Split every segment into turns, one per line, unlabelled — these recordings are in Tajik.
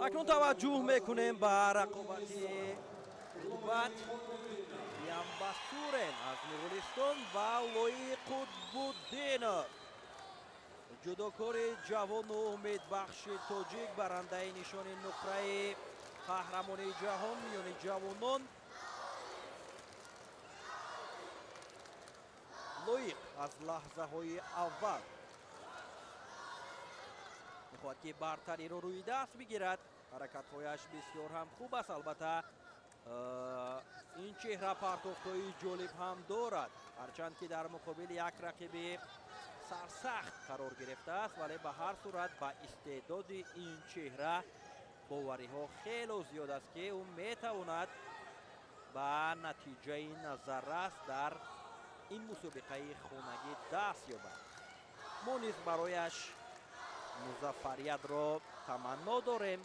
اکنون توجه میکنیم به رقابت قوت بیانبستورن از مغولستان و لوی قطب‌الدین جودوکار جوان و امیدبخش تاجیک برنده نشان نقره قهرمانی جهان میان جوانان لویق از لحظه های اول میخواهد که برتری رو روی دست بگیرد. حرکت هایش بسیار هم خوب است. البته این چهره پرتافت های جالب هم دارد، هرچند که در مقابل یک رقیب سرسخت قرار گرفته است، ولی به هر صورت با استعداد این چهره باوری ها خیلی زیاد است که او میتواند به نتیجه نظررس در این مسابقه خانگی دست یابد. ما نیز برایش مظفریت را تمنا داریم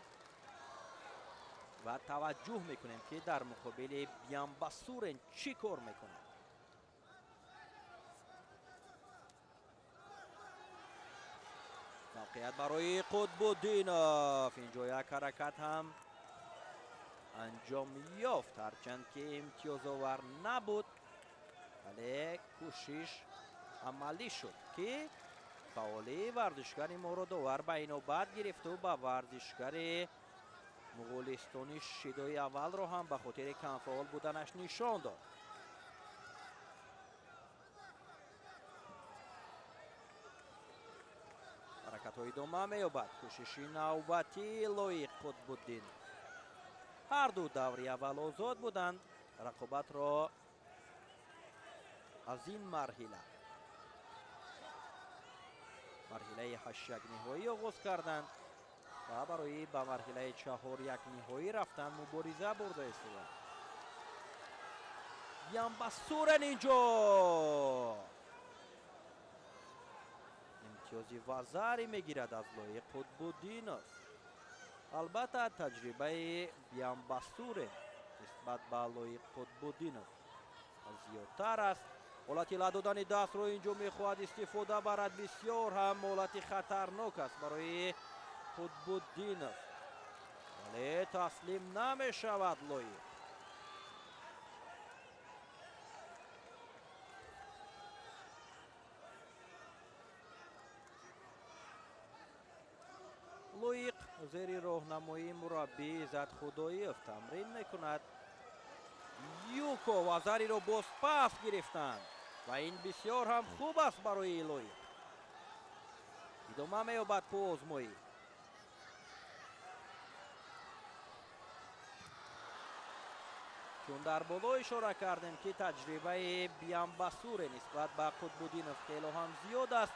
و توجه میکنیم که در مقابل بیانبستورن چی کار میکند. موقعیت برای قطب‌الدینов. اینجا یک حرکت هم انجام یافت، هرچند که امتیاز آور نبود ولی کوشش عملی شد که فعالی ورزشگر مورد آور به اینوبت گرفت و به ورزشگر مغولستانی شیدای اول را هم به خاطر کم فعال بودنش نشان داد. حرکت های ادامه می‌یابد. کوشش نوبتی لویق قطب‌الدین. هر دو دوری اول آزاد بودند. رقابت را از این مرحله 8 یک نهایی آغاز کردند و برای به مرحله 4 یک نهایی رفتن مبارزه برده ایستادند. بیانبستورن اینجا امتیازی وزری میگیرد از لویق قطب‌الدینov. البته تجربه بیانبستورن نسبت به لویق قطب‌الدینov زیادتر است. حالت لدادن دست رو اینجا میخواهد استفاده برد. بسیار هم حالت خطرناک است برای قطب‌الدینov ولی تسلیم نمیشود لویق. لویق زیر راهنمایی مربی عزت خداییov تمرین میکند. یوکو وزری رو باز پس گرفتند و این بسیار هم خوب است برای لویق. ادامه می‌یابد که آزمایی. چون در بالا اشاره کردیم که تجربه بیانبستور نسبت به قطب‌الدینov خیلی هم زیاد است.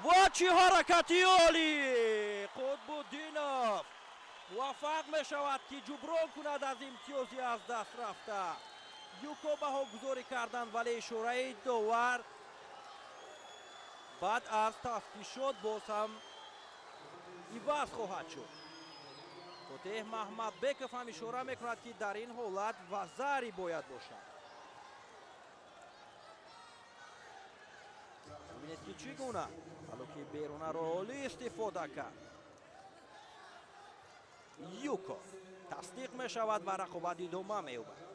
و چه حرکتی عالی! قطب‌الدینov موفق می شود که جبران کند از امتیازی از دست رفته. یوکو بها گذاری کردند ولی اشاره داور بعد از تفتیشات باز هم عوض خواهد شد. فاتح محمدبکov هم اشاره میکند که در این حالت وزری باید باشد. ببینید که چگونه حالا که بیرون را عالی استفاده کرد. یوکو تصدیق می شود و رقابت ادامه می یابد.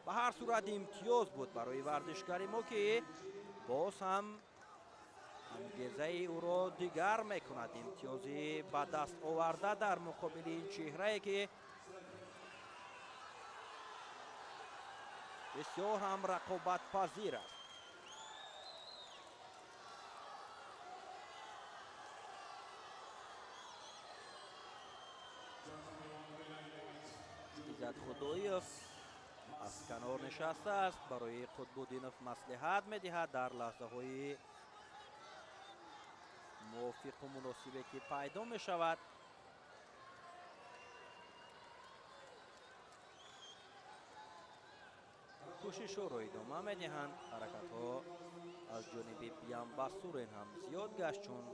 به هر صورت امتیاز بود برای ورزشکار ما که باز هم انگیزه او را دیگر می کند. امتیازی به دست آورده در مقابل این چهره که بسیار هم رقابت پذیر است. عزت خداییov از کنار نشسته است. برای قطب‌الدینov مصلحت می‌دهد در لحظه های موافق و مناسبی که پیدا می شود. کوشش را ادامه می‌دهند. حرکت ها از جانب بیانبستورن هم زیاد گشت چون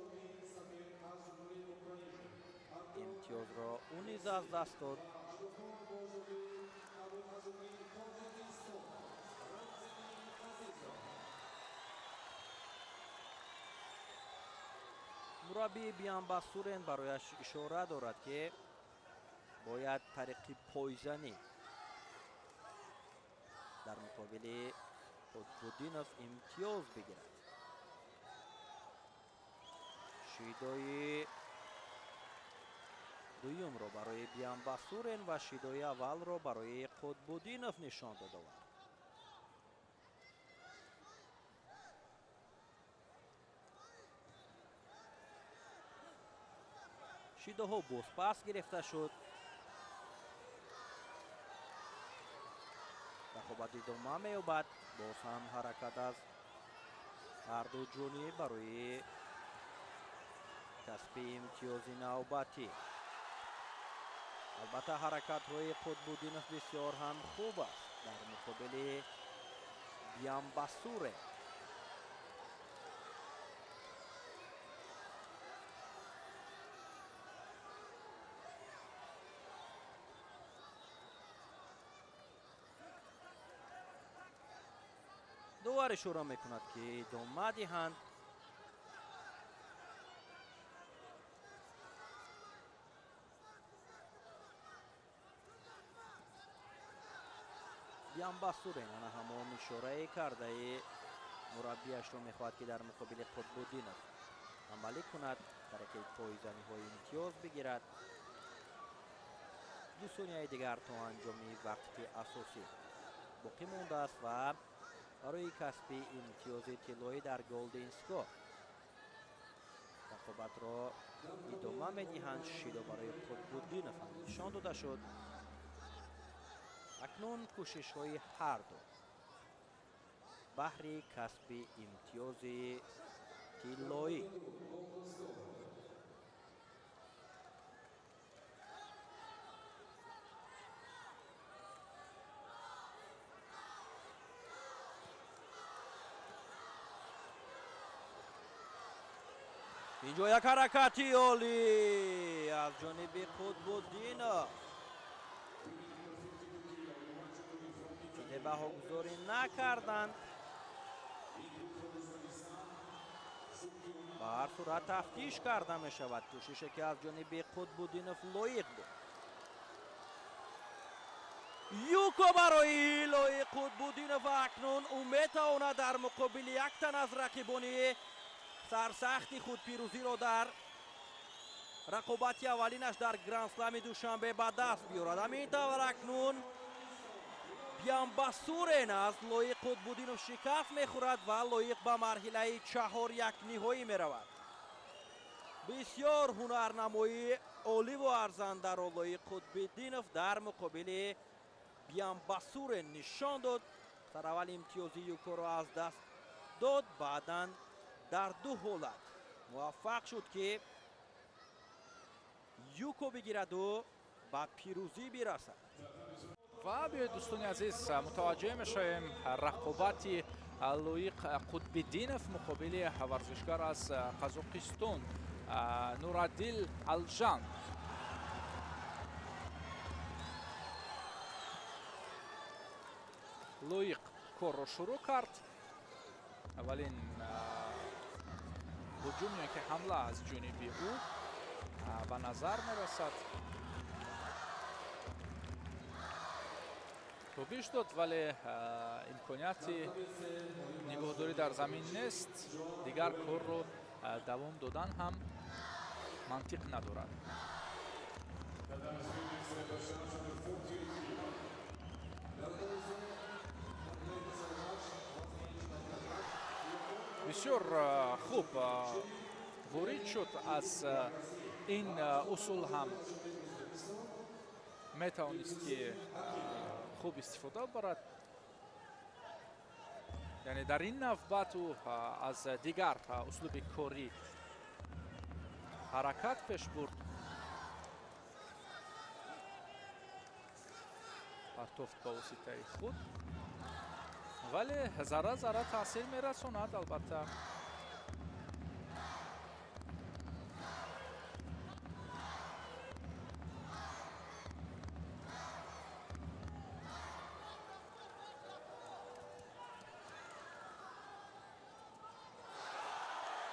امتیاز را او نیز از دست داد. مربی بیانبستورن برایش اشاره دارد که باید طریق پایزنی در مقابل قطب‌الدینов امتیاز بگیرد. شیدای دویم رو برای بیانباسورن و شیدای اول رو برای قطب‌الدینов نشان داده بود. شیداها باز پس گرفته شد. رقابت ادامه می‌یابد. باز هم حرکت از هر دو جانب برای کسب امتیاز نوبتی. البته حرکت روی قطب‌الدینов بسیار هم خوب است در مقابل بیانباسور. دوباره شروع میکند که ادامه دهند. بیانباسور انا همون اشاره کرده مربیش رو میخواهد که در مقابل قطب‌الدینov عملی کند، طریق پایزنی های امتیاز بگیرد. 2 ثانیه دیگر تا انجام وقت اساسی باقی مانده است و برای کسب امتیاز طلایی در گلدن اسکور رقابت را ادامه میدهند. شیدا برای قطب‌الدینov هم نشان داده شد. اکنون کوشش های هر دو بهر کسب امتیاز طلایی. اینجا یک حرکتی عالی از جانب قطب‌الدینov. بها گذاری نکردند. به هر صورت تفتیش کرده می شود. کوششی که از جانب قطب‌الدینov لایق بود. یوکو برای لایق قطب‌الدینov اکنون امید تواند در مقابل یک تن از رقیبان سرسخت خود پیروزی را در رقابت اولینش در گرند اسلم دوشنبه به دست بیارد. همین طور اکنون بیانباسورن از لایق قطب‌الدینov شکست میخورد و لایق به مرحله 4-1 نهایی میرود. بسیار هنرنمایی عالی و ارزنده را لایق قطب‌الدینov در مقابل بیانباسورن نشان داد. در اول امتیاز یوکو را از دست داد، بعدا در دو حالت موفق شد که یوکو بگیرد و به پیروزی برسد.
و بیاید دوستان عزیز متوجه میشویم رقابت لایق قطب‌الدینov مقابل ورزشکار از قزاقستان نورادیل الجان. لایق کار را شروع کرد. اولین هجومی که حمله از جانب او به نظر میرسد توبیش داد، ولی امکانیت نگهداری در زمین نیست. دیگر کار رو دوام دادن هم منطق ندارد. بسیار خوب وارد شد. از این اصول هم میتوانست که خوب استفاده برد. یعنی در این نوبت او از دیگر اسلوب کاری حرکت پیش برد. پرتافت با واسطه خود، ولی ذره ذره تاثیر میرساند. البته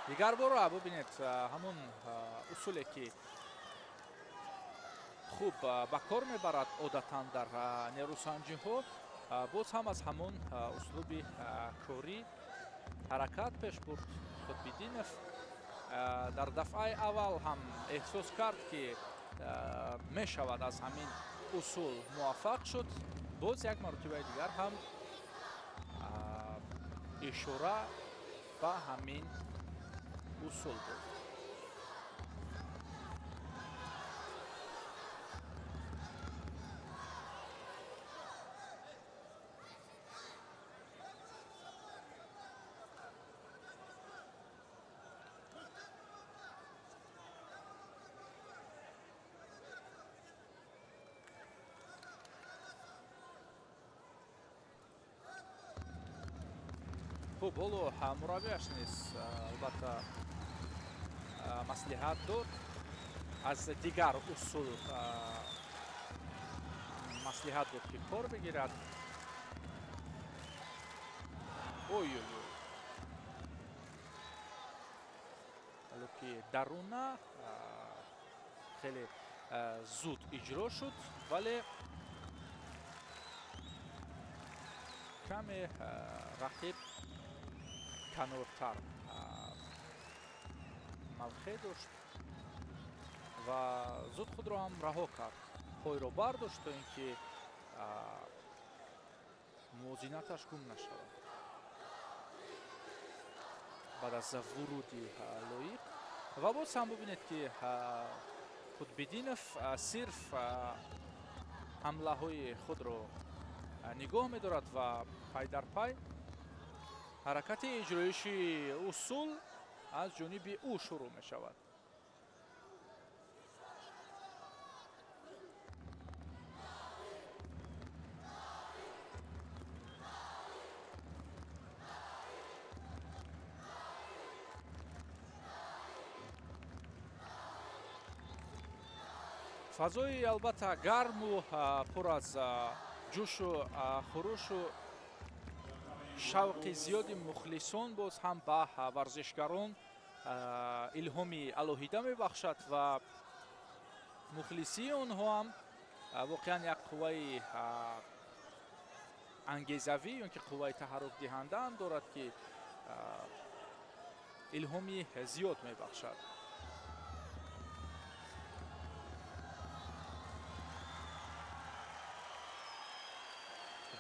دیگر بار ببینید همون اصولی که хуб ба кор мебарад одатан дар нерӯсанҷиҳо. боз ҳам аз ҳамон услуби корӣ ҳаракат пеш бурд Худбидинов. дар дафъаи аввал ҳам эҳсос кард ки мешавад аз ҳамин усул муваффақ шуд. боз як маротибаи дигар ҳам ишора ба ҳамин усул буд. хуб ҳоло мураббиаш низ албатта маслиҳат дод аз дигар усул маслиҳат дод ки кор бигирад. ой ки даруна хеле зуд иҷро шуд, вале каме рақиб канортар мавқеъ дошт ва зуд худро ҳам раҳо кард. пойро бардошт то ин ки мувозинаташ гум нашавад. баъд аз вуруди лоиқ ва боз ҳам бубинед ки Худбидинов сирф ҳамлаҳои худро нигоҳ медорад ва пай дар пай ҳаракати иҷроиши усул аз ҷониби ӯ шурӯъ мешавад. фазои албатта гарму пур аз ҷӯшу хурушу шавқи зиёди мухлисон боз ҳам ба варзишгарон илҳоми алоҳида мебахшад ва мухлисии онҳо ҳам воқеан як қувваи ангезавӣ ё ки қувваи таҳаррукдиҳанда ҳам дорад ки илҳоми зиёд мебахшад.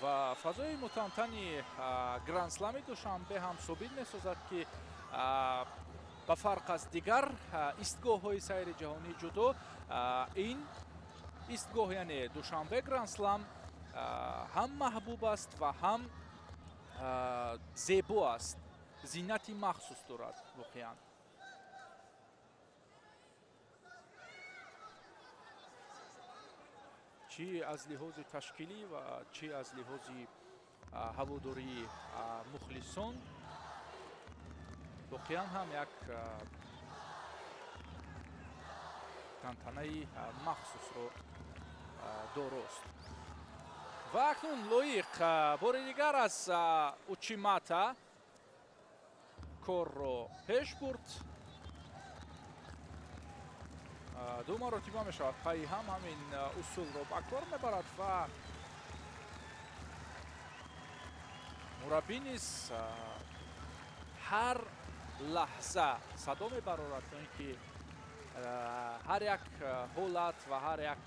ва фазои мутамтани гранд-слами душанбе ҳам собит месозад ки ба фарқ аз дигар истгоҳҳои сайри ҷаҳонии ҷудо ин истгоҳ яъне душанбе гранд-слам ҳам маҳбуб аст ва ҳам зебо аст. зиннати махсус дорад воқеан. чӣ аз лиҳози ташкилӣ ва чӣ аз лиҳози ҳаводории мухлисон воқеан ҳам як тантанаи махсусро дорост. ва акнун лоиқ бори дигар аз Учимата корро пеш бурд. ду маротиба мешавад пайи ҳам ҳамин усулро ба кор мебарад ва мураббӣ низ ҳар лаҳза садо мебарорад то ин ки ҳар як ҳолат ва ҳар як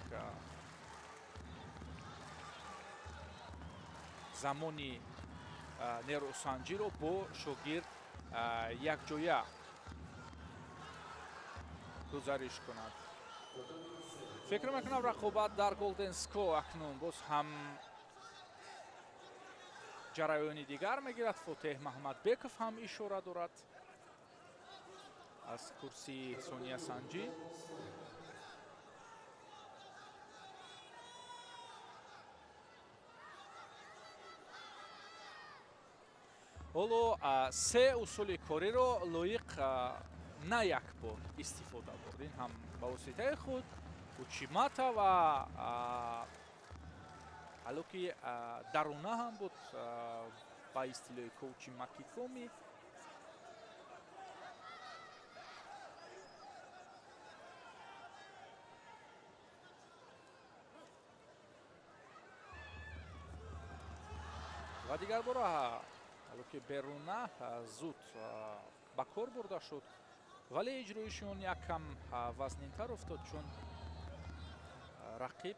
замони нерӯсанҷиро бо шогирд якҷоя гузариш кунад. фикр мекунам рақобат дар Golden Score акнун боз ҳам ҷараёни дигар мегирад. Фотеҳ Маҳмадбеков ҳам ишора дорад аз курсии сониясанҷӣ. ҳоло се усули кориро лоиқ на як бор истифода бурд. ин ҳам ба воситаи худ Учимата ва ҳало ки даруна ҳам буд ба истилоҳи коучи Макикоми. дигар бора ҳало ки беруна зуд ба кор бурда шуд, вале иҷроишон якам вазнинтар уфтод, чун рақиб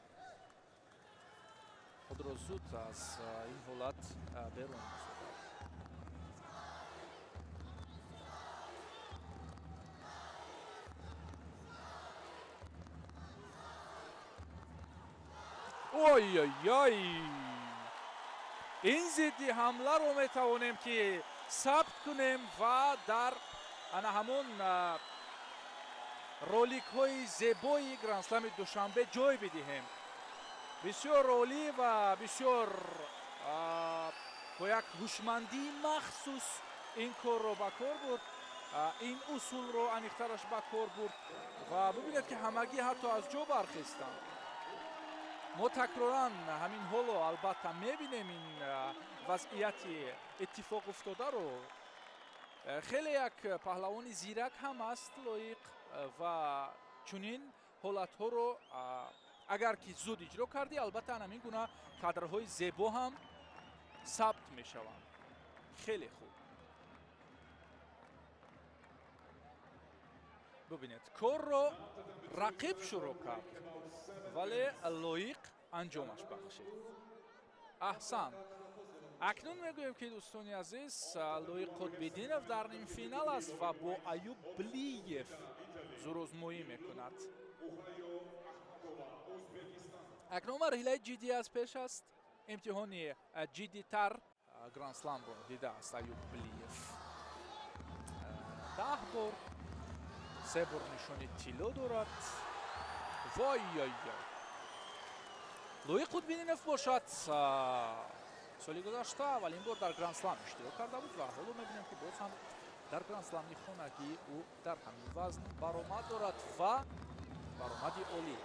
худро зуд аз ин ҳолат берун созад. ой ин зидди ҳамларо метавонем ки сабт кунем ва дар ана ҳамон роликҳои зебои грандслами душанбе ҷой бидиҳем. бисёр олӣ ва бисёр бо як ҳушмандии махсус ин корро ба кор бурд, ин усулро аниқтараш ба кор бурд ва бибинед ки ҳамагӣ ҳатто аз ҷо бархестанд. мо такроран ҳамин ҳоло албатта мебинем ин вазъияти иттифоқуфтодаро. хеле як паҳлавони зирак ҳам аст лоиқ ва чунин ҳолатҳоро агар ки зуд иҷро кардӣ, албатта ҳамин гуна кадрҳои зебо ҳам сабт мешаванд. хеле хуб. бубинед, корро рақиб шурӯъ кард, вале лоиқ анҷомаш бахшид. аҳсан. акнун мегӯем ки дӯстони азиз, лоиқ қутбиддинов дар нимфинал аст ва бо Аюб Блиев зӯрозмоӣ мекунад. акнун марҳилаи ҷиддӣ аз пеш аст. имтиҳони ҷиддитар грандсламро дидааст Аюб Блиев. 10 бор, 3 бор нишони тилло дорад. вой лоиқ қутбиддинов бошад соли гузашта аввалин бор дар грандслам иштирок карда буд ва ҳоло мебинем ки боз ҳам дар грандслами хонагӣ ӯ дар ҳамин вазн баромад дорад ва баромади олӣ.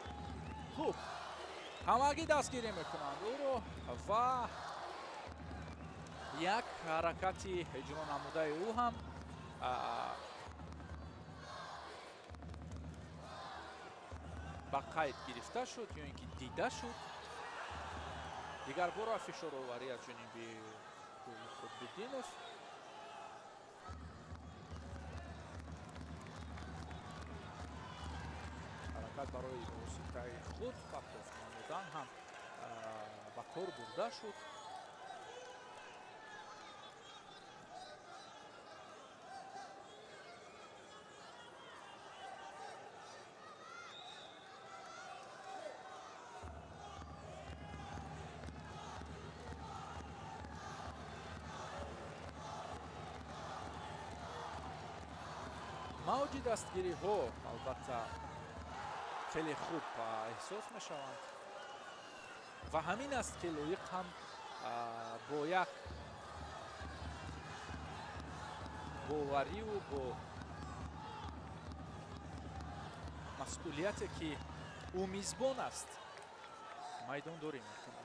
хуб, ҳамагӣ дастгирӣ мекунанд ӯро ва як ҳаракати иҷро намудаи ӯ ҳам ба қайд гирифта шуд ё ин ки дида шуд. дигар бора фишороварӣ аз ҷониби Қутбиддинов. ҳаракат барои воситаи худ партофт намудан ҳам ба кор бурда шуд. мавҷи дастгириҳо албатта хеле хуб эҳсос мешаванд ва ҳамин аст ки лоиқ ҳам бо як бовариву бо масъулияте ки ӯ мизбон аст майдондорӣ мекунад.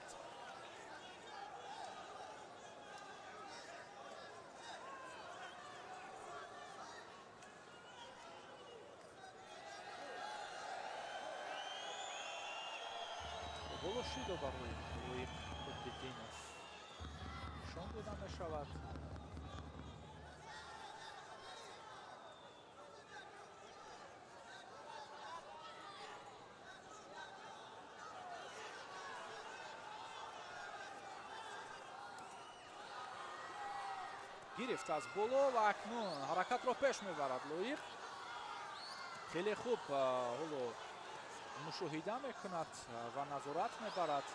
болошидо барои лоиқ Қутбиддинов нишон дода мешавад. гирифт аз боло ва акнун ҳаракатро пеш мебарад лоиқ. хеле хуб ҳоло мушоҳида мекунад ва назорат мебарад.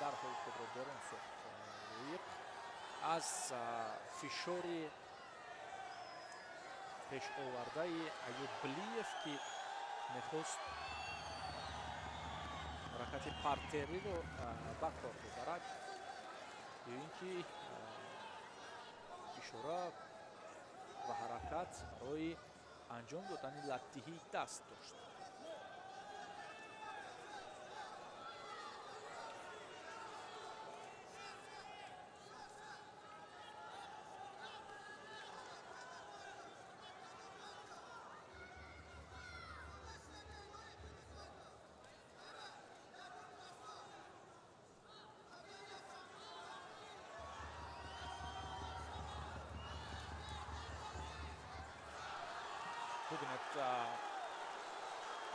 дарҳол худро берун сохт лоиқ аз фишори пешовардаи Аюб Блиев ки мехост ҳаракати партериро ба кор бибарад, ё ин ки ишора ва ҳаракат барои анҷом додани латтиҳии даст дошт.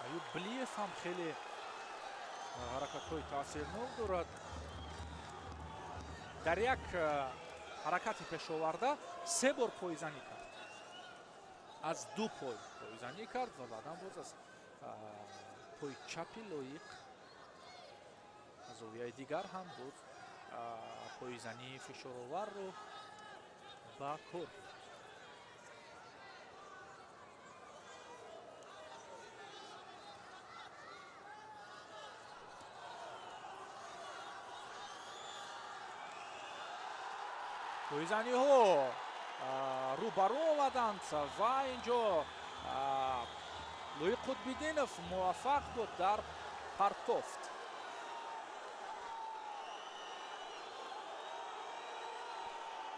аюб блиев ҳам хеле ҳаракатҳои таъсирнок дорад. дар як ҳаракати пешоварда 3 бор пойзанӣ кард. аз 2 пой пойзанӣ кард ва баъдан боз аз пой чапи лоиқ аз зовияи дигар ҳам боз пойзании фишороварро ба кор бурд. пойзаниҳо рӯ ба рӯ омаданд ва инҷо лоиқ қутбиддинов муваффақ буд дар партофт.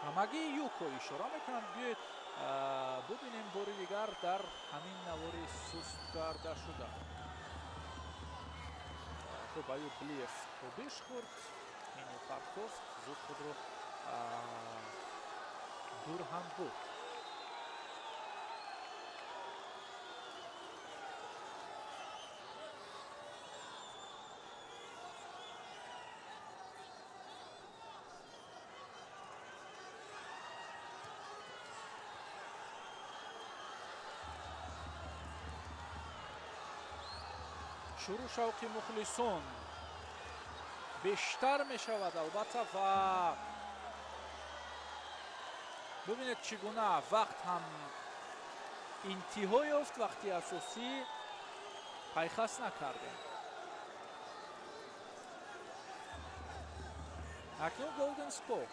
ҳамагии юко ишора мекунанд биёед бубинем бори дигар дар ҳамин навори суст карда шуда. хуб аюб блиев тобиш хӯрд. мини партофт зуд худро дур ҳам буд. шурӯъ шавқи мухлисон бештар мешавад албатта ва бубинед чӣ гуна вақт ҳам интиҳо ёфт. вақти асосӣ пайхас накардем. акнун голден спот.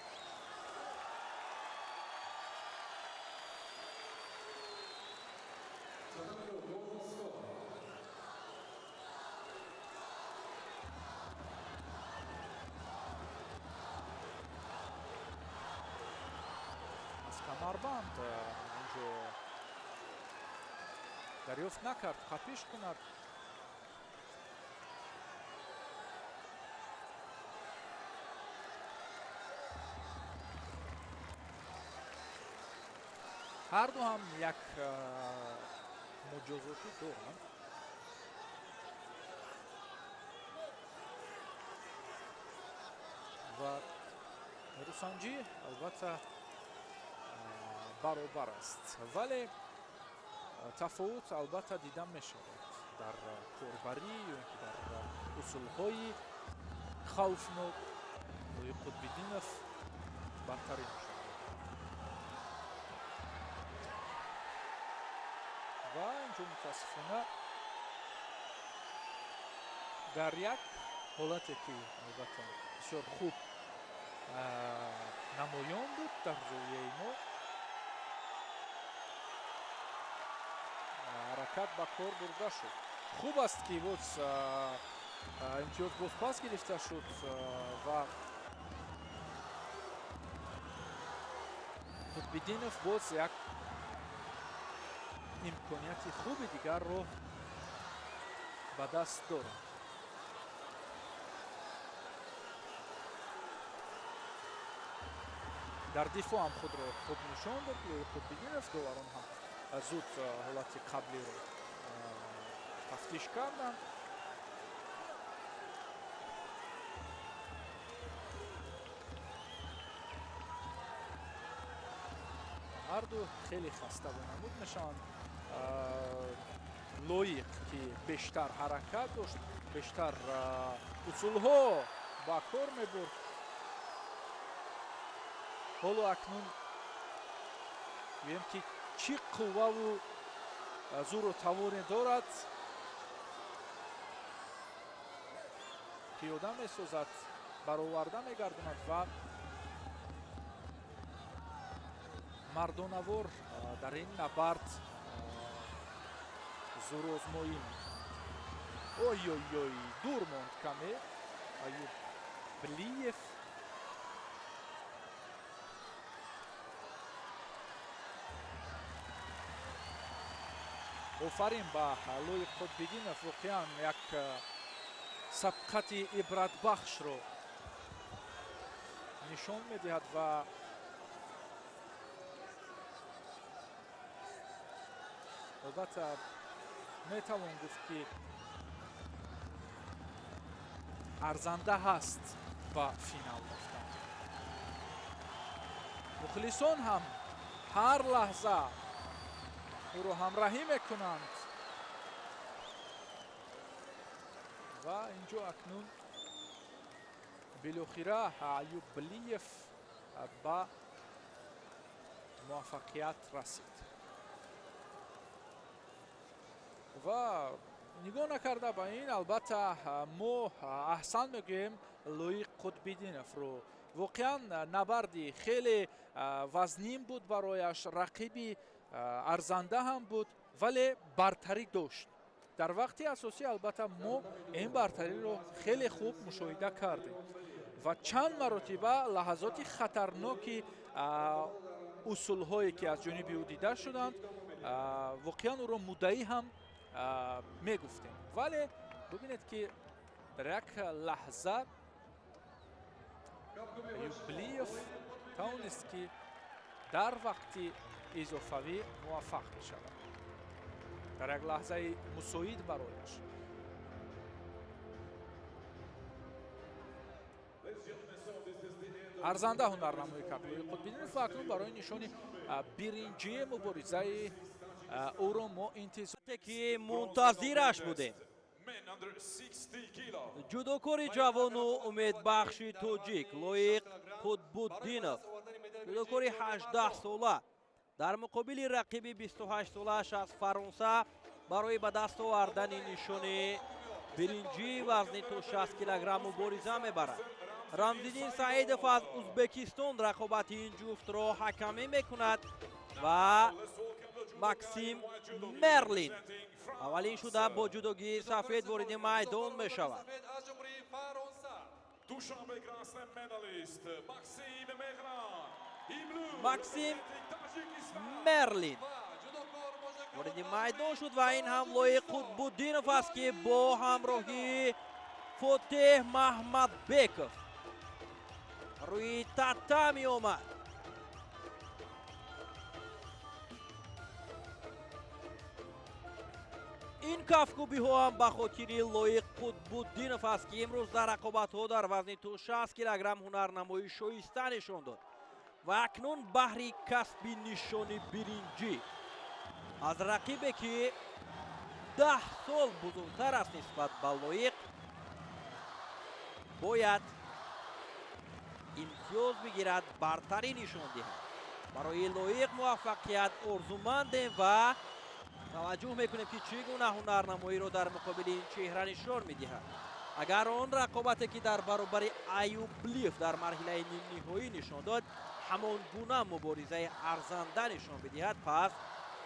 камарбанд инҷо дарёфт накард қапиш кунад. ҳарду ҳам як муҷозотӣ доранд. ва нерӯсанҷӣ албатта баробар аст, вале тафовут албатта дида мешавад дар корбарӣ ё ин ки дар усулҳои хавфнок. лоиқ қутбиддинов бартарин мешавад ва инҷо мутаассифона дар як ҳолате ки албатта бисёр хуб намоён буд дар зовияи мо ҳаракат ба кор бурда шуд. хуб аст ки боз имтиёз боз пас гирифта шуд ва қутбиддинов боз як имконияти хуби дигарро ба даст дорад. дар дифоъ ҳам худро хуб нишон дод. қутбиддинов доварон ҳам зуд ҳолати қаблиро тафтиш карданд. ҳарду хеле хаста вонамуд мешаванд. лоиқ ки бештар ҳаракат дошт, бештар усулҳо ба кор мебурд. ҳоло акнун бием ки чӣ қувваву зуру тавоне дорад. пиёда месозад, бароварда мегардонад ва мардонавор дар ин набард зурозмоӣ ой дур монд каме. аюб блиев офарин ба лоиқ қутбиддинов. воқеан як сабқати ибратбахшро нишон медиҳад ва албатта метавон гуфт ки арзанда ҳаст ба финал рафтан. мухлисон ҳам ҳар лаҳза ӯро ҳамроҳӣ мекунанд ва инҷо акнун билохира Аюб Блиев ба муваффақият расид ва нигоҳ накарда ба ин албатта мо аҳсан мегӯем Лоиқ Қутбиддиновро. воқеан набарди хеле вазнин буд барояш, рақиби арзанда ҳам буд, вале бартарӣ дошт. дар вақти асосӣ албатта мо ин бартариро хеле хуб мушоҳида кардем ва чанд маротиба лаҳазоти хатарноки усулҳое ки аз ҷониби ӯ дида шуданд, воқеан ӯро муддаӣ ҳам мегуфтем. вале бубинед ки дар як лаҳза Аюб Блиев тавонист ки дар вақти изофавӣ муваффақ мешавад. дар як лаҳзаи мусоид барояш. арзанда ҳунарнамоӣ кард Лоиқ Қутбиддинов ва акнун барои нишони биринҷии муборизаи ӯро мо интизор
ки мунтазираш будем. ҷудокори ҷавону умедбахши тоҷик Лоиқ Қутбуддинов, ҷудокори 18 сола дар муқобили рақиби 28 солааш аз Фаронса барои ба даст овардани нишони биринҷии вазни то 60 килограмм мубориза мебарад. Рамзиддин Саидов аз Узбекистон рақобати ин ҷуфтро ҳакамӣ мекунад ва Максим Мерлин аввалин шуда бо ҷудогии сафед вориди майдон мешавад. Максим Мерлин вориди майдон шуд ва ин ҳам Лоиқ Қутбуддинов аст ки бо ҳамроҳии Фотеҳ Маҳмадбеков рӯи татта меомад. ин кафкубиҳо ҳам ба хотири Лоиқ Қутбуддинов аст ки имрӯз дар рақобатҳо дар вазни то 60 килограмм ҳунарнамоӣ шоиста нишон дод ва акнун баҳри касби нишони биринҷӣ аз рақибе ки 10 сол бузургтар аст нисбат ба Лоиқ бояд имтиёз бигирад, бартарӣ нишон диҳад. барои Лоиқ муваффақият орзумандем ва таваҷҷӯҳ мекунем ки чӣ гуна ҳунарнамоиро дар муқобили ин чеҳра нишон медиҳад. агар он рақобате ки дар баробари Аюб Блиев дар марҳилаи нимниҳоӣ нишон дод ҳамон гуна муборизаи арзанда нишон бидиҳад, пас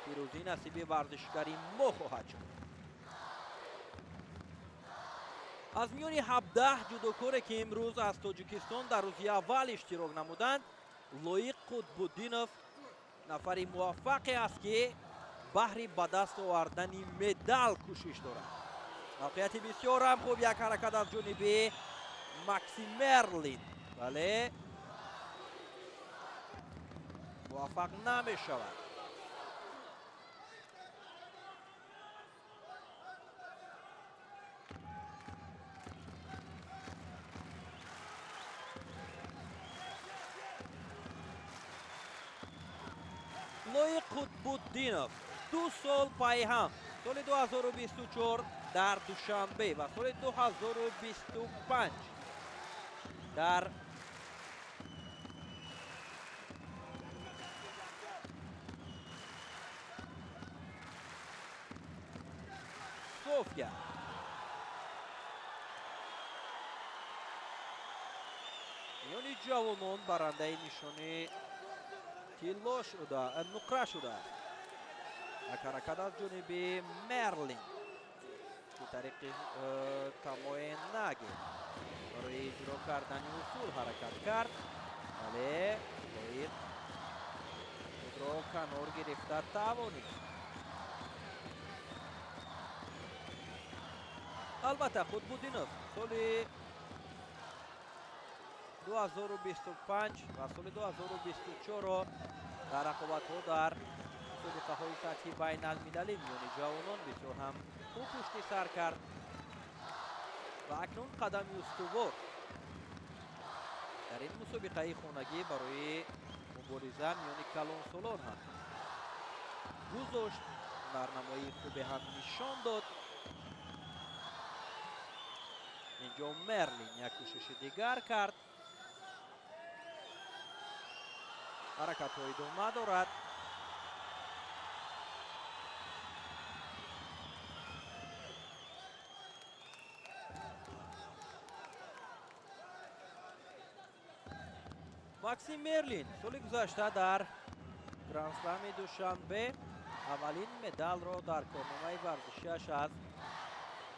пирӯзӣ насиби варзишгари мо хоҳад шуд. аз миёни 17 ҷудокоре ки имрӯз аз Тоҷикистон дар рӯзи аввал иштирок намуданд, Лоиқ Қутбуддинов нафари муваффақе аст ки баҳри ба даст овардани медал кӯшиш дорад. мавқеияти бисёр ҳам хуб, як ҳаракат аз ҷониби Максим Мерлин, вале муваффақ намешавад. Лоиқ Қутбуддинов 2 сол пайҳам соли 2024 дар Душанбе ва соли 2025 дар София миёни ҷавонон барандаи нишони тилло шуда, нуқра шудааст. як ҳаракат аз ҷониби Мерлин ки тариқи тамоенаги барои иҷро кардани усул ҳаракат кард, вале Лоиқ худро канор гирифта тавонист. албатта Қутбуддинов соли 2025 ва соли 2024 дар рақобатҳо дар мусобиқаҳои сатҳи байналмилалӣ миёни ҷавонон бисёр ҳам хуб пушти сар кард ва акнун қадами устувор дар ин мусобиқаи хонагӣ барои мубориза миёни калонсолон ҳам гузошт, барнамои хубе ҳам нишон дод. инҷо Мерлин як кӯшиши дигар кард. ҳаракатҳо идома дорад. максим Мерлин соли гузашта дар гранд-слами душанбе аввалин медалро дар корномаи варзишиаш аз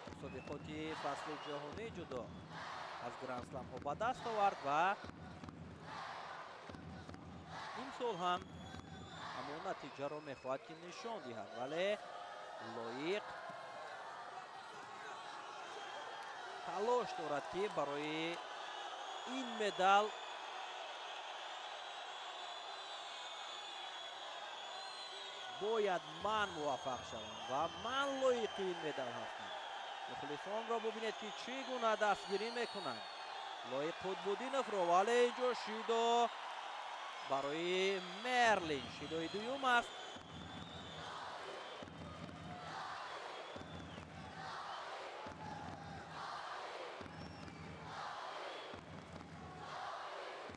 мусобиқоти фасли ҷаҳонӣ ҷудо аз гранд-сламҳо ба даст овард ва имсол ҳам ҳамон натиҷаро мехоҳад ки нишон диҳад, вале лоиқ талош дорад ки барои ин медал бояд ман муваффақ шавам ва ман лоиқи ин медал ҳастам. мухлисонро бубинед ки чӣ гуна дастгирӣ мекунанд. лоиқ Қутбуддиновро, вале инҷо шидо барои Мерлин. шидои дуюм аст.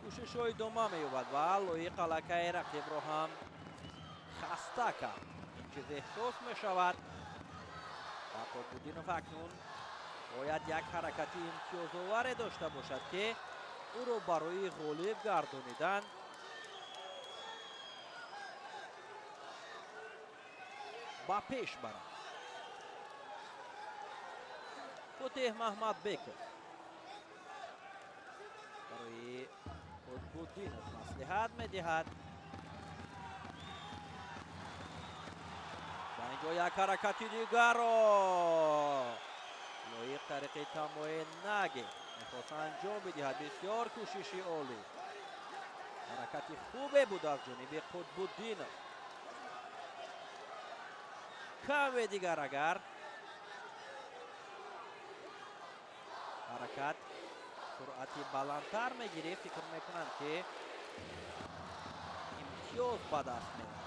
кӯшишҳо идома меёбад ва лоиқ аллакай рақибро ҳам хаста кард. ин чиз эҳсос мешавад. ва Қутбуддинов акнун бояд як ҳаракати имтиёзоваре дошта бошад ки ӯро барои ғолиб гардонидан ба пеш барад. фотеҳ Маҳмадбеков барои Қутбуддинов маслиҳат медиҳад. ва инҷо як ҳаракати дигарро лоиқ тариқи тамои наги мехост анҷом бидиҳад. бисёр кӯшиши олӣ. ҳаракати хубе буд аз ҷониби Қутбуддинов. каме дигар агар ҳаракат суръати баландтар мегирифт, фикр мекунам ки имтиёз ба даст меомад.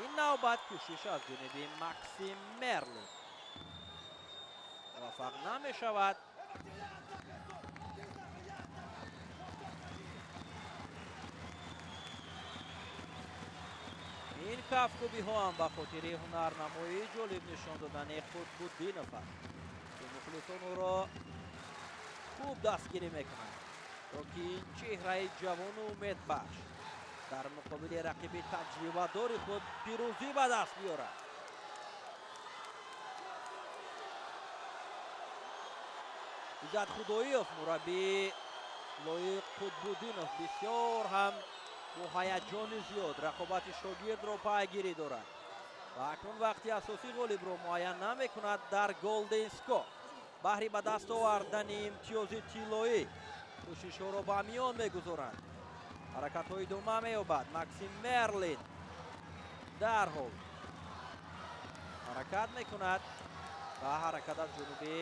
ин навбат кӯшиш аз ҷониби Максим Мерлин муваффақ намешавад. ин кафкубиҳо ҳам ба хотири ҳунарнамоии ҷолиб нишон додани Қутбуддинов аст ки мухлисон ӯро хуб дастгирӣ мекунанд то ки ин чеҳраи ҷавону умедбахш дар муқобили рақиби таҷрибадори худ пирӯзӣ ба даст биёрад. иззат худоиев мураббии лоиқ Қутбуддинов бисёр ҳам бо ҳаяҷони зиёд рақобати шогирдро пайгирӣ дорад ва акнун вақти асосӣ ғолибро муайян намекунад дар Голден Скоп. баҳри ба даст овардани имтиёзи тиллоӣ кӯшишҳоро ба миён мегузоранд. ҳаракатҳо идома меёбад. Максим Мерлин дарҳол ҳаракат мекунад ва ҳаракат аз ҷониби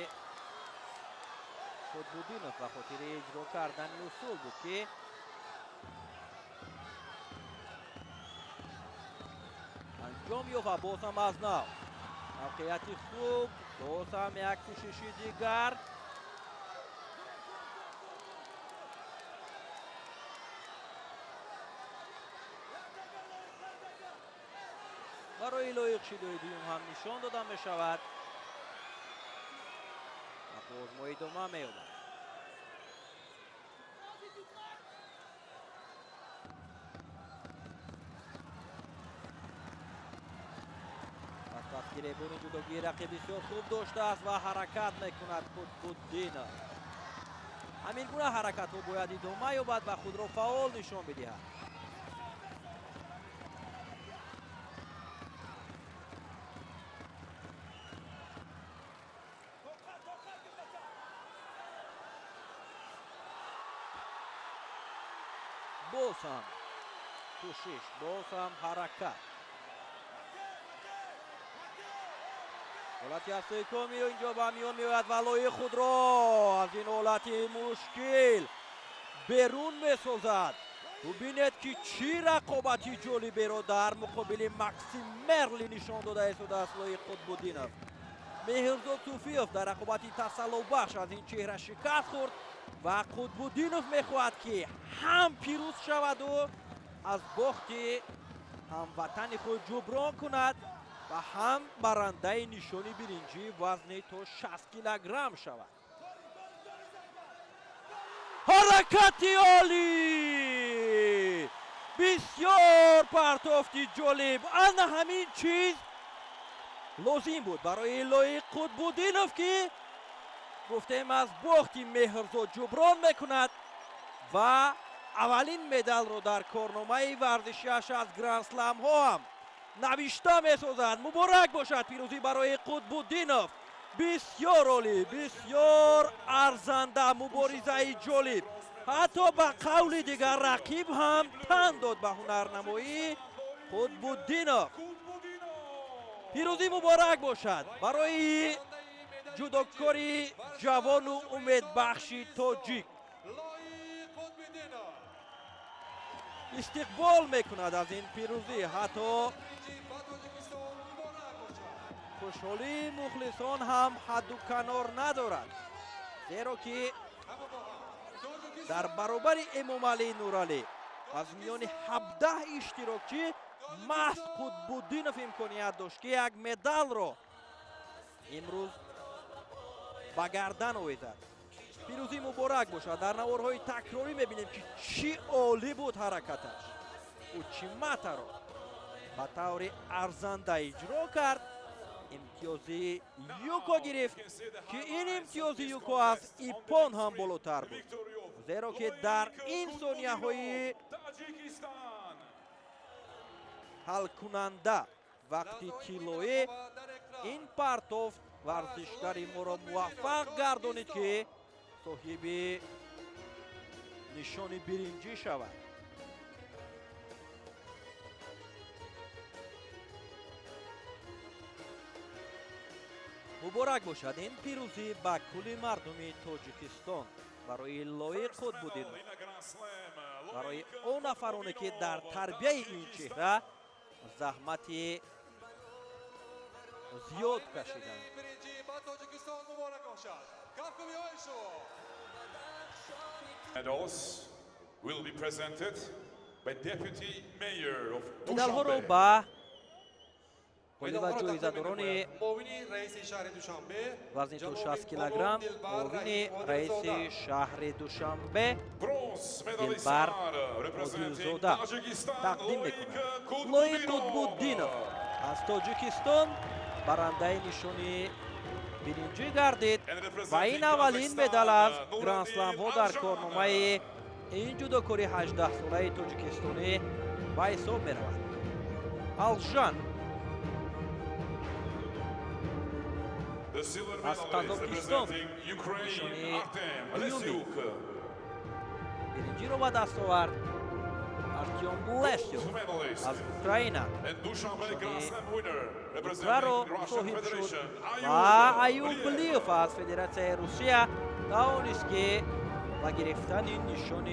Қутбуддинов ба хотири иҷро кардани усул буд ки анҷом ёфта. боз ҳам аз нав мавқеияти хуб. боз ҳам як кӯшиши дигар. барои лоиқ шидои дуюм ҳам нишон дода мешавад. озмо идома меёбад. гиребони ҷудогии рақиб бисёр хуб доштааст ва ҳаракат мекунад Қутбуддинов. ҳамин гуна ҳаракатҳо бояд идома ёбад ва худро фаъол нишон бидиҳад. боз ҳам تو 6 باز هم حرکت. حالتی از سیکومی اینجا به میان میاد و لای خود را از این حالتی مشکل بیرون میسازد. ببینید که چی رقابتی جالبی را در مقابل مکسیم مرلی نشان داده است از لای قطب‌الدینov. مهرزاد توفیقov در رقابتی تسلی بخش از این چهره شکست خورد و قطب‌الدینov میخواهد که هم پیروز شود و از باخت هموطن خود جبران کند و هم برنده نشانی برنجی وزن تا 60 کیلوگرم شود. حرکتی عالی، بسیار پرتافتی جالب. آن همین چیز لازم بود برای لای قطب‌الدینov که گفتیم از باخت مهرزاد جبران میکند و اولین مدال رو در کارنامه ورزشیش از گرند اسلم ها هم نوشته میسازد. مبارک باشد پیروزی برای قطب‌الدینov. بسیار عالی، بسیار ارزنده، مبارزه جالب. حتی به قول دیگر رقیب هم تن داد به هنرنمایی قطب‌الدینov. پیروزی مبارک باشد برای جودوکاری جوان و امیدبخشی تاجیک. استقبال میکند از این پیروزی. حتی خوشحالی مخلصان هم حد و کنار ندارد، زیرا که در برابر امام علی نورعلی از میان 17 اشتراکچی محض قطب‌الدینov امکانیت داشت که یک مدال را امروز به گردن آویزد. پیروزی مبارک باشد. در نوارهای تکراری میبینیم که چی عالی بود حرکتش و چی مته را به طور ارزنده اجرا کرد. امتیازی یوکو گرفت که این امتیازی یوکو از ایپان هم بالاتر بود، زیرا که در این ثانیه های حل کننده وقتی تیلوی این پرتافت ورزشکاری ما را موفق گردانید که صاحب نشان برنجی شود. مبارک باشد این پیروزی به کل مردم تاجیکستان برای لای قطب‌الدینov، برای اون نفرانی که در تربیه این چهره زحمت زیاد کشیدند.
Medals will be presented by Deputy Mayor of
مدال ها رو
Dushanbe.
به ولی و جایزه‌داران وزن تا 60 کیلوگرم، معاون رئیس شهر دوشنبه
Bronze
دلبر
medalist representing
عادلزاده
Tajikistan,
تقدیم
Loik
میکنند. لای قطب‌الدینov از تاجیکستان برنده نشانی برنجی گردید و این اولین مدال از گرند اسلم ها در کارنامه این جودوکاری 18 ساله تاجیکستانی به حساب می رود. الژان
The silver
از
medalist
قزاقستان
representing Ukraine,
نشانی
Artem
ایومی
Lesiuk.
برنجی رو به دست آورد. ارتیوم لسیو
Gold medalist
از اوکراین
and Dushanbe Grand Slam winner
دوباره رو
representing Russian
صاحب شد
Federation,
و
Ayub
ایوب
Aliyev.
لیوف از فدراسیون روسیه توانست که با گرفتن این نشان